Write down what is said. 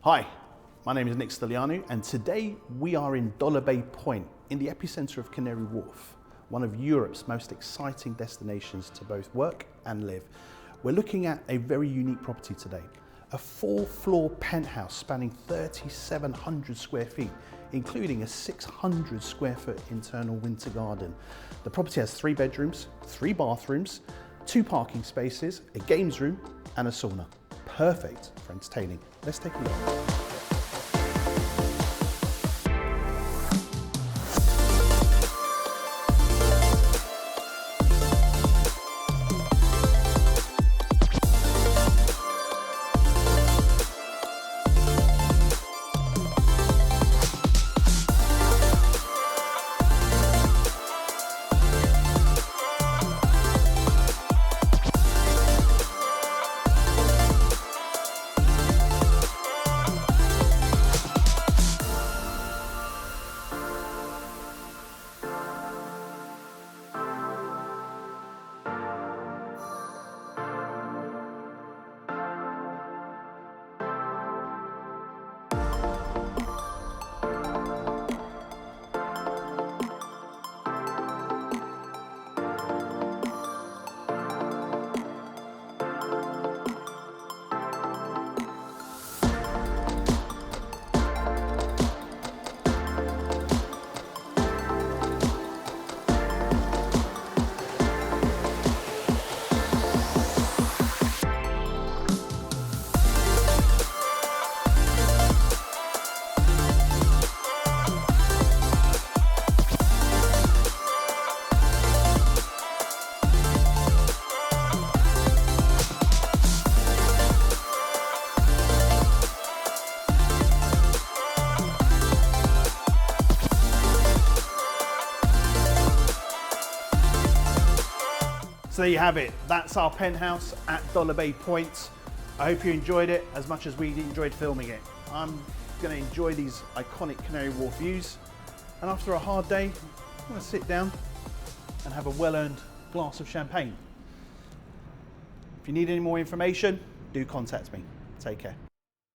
Hi, my name is Nick Stilianu, and today we are in Dollar Bay Point in the epicenter of Canary Wharf, one of Europe's most exciting destinations to both work and live. We're looking at a very unique property today, a 4-floor penthouse spanning 3,700 square feet, including a 600 square foot internal winter garden. The property has 3 bedrooms, 3 bathrooms, 2 parking spaces, a games room, and a sauna. Perfect for entertaining. Let's take a look. So there you have it. That's our penthouse at Dollar Bay Point. I hope you enjoyed it as much as we enjoyed filming it. I'm going to enjoy these iconic Canary Wharf views. And after a hard day, I'm going to sit down and have a well-earned glass of champagne. If you need any more information, do contact me. Take care.